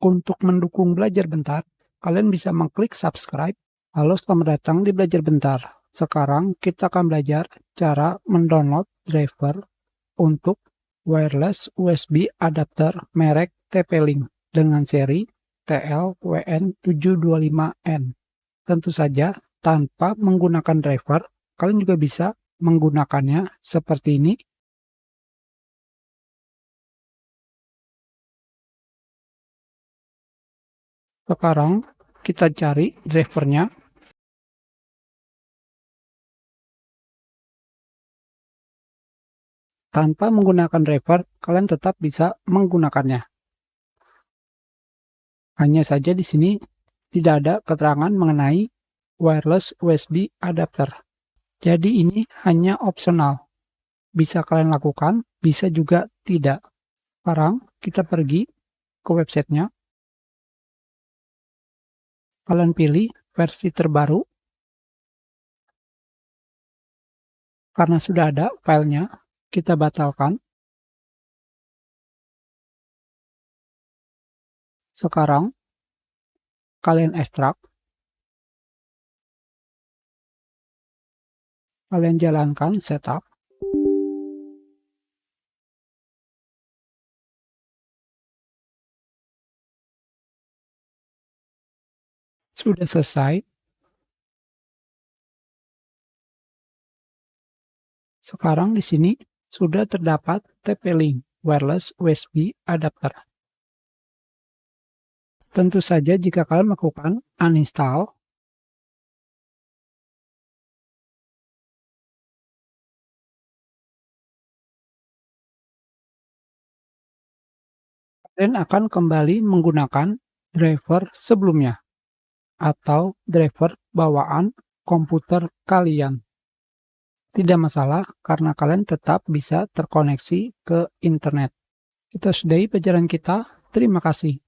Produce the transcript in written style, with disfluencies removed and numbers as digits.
Untuk mendukung Belajar Bentar, kalian bisa mengklik subscribe. Halo, selamat datang di Belajar Bentar. Sekarang kita akan belajar cara mendownload driver untuk wireless USB adapter merek TP-Link dengan seri TLWN725N. Tentu saja, tanpa menggunakan driver, kalian juga bisa menggunakannya seperti ini. Sekarang kita cari drivernya. Tanpa menggunakan driver, kalian tetap bisa menggunakannya. Hanya saja di sini tidak ada keterangan mengenai wireless USB adapter. Jadi ini hanya opsional. Bisa kalian lakukan, bisa juga tidak. Sekarang kita pergi ke websitenya. Kalian pilih versi terbaru. Karena sudah ada filenya, kita batalkan. Sekarang kalian ekstrak. Kalian jalankan setup. Sudah selesai. Sekarang di sini sudah terdapat TP-Link wireless USB adapter. Tentu saja jika kalian melakukan uninstall, kalian akan kembali menggunakan driver sebelumnya atau driver bawaan komputer kalian. Tidak masalah karena kalian tetap bisa terkoneksi ke internet. Kita sudahi pelajaran kita. Terima kasih.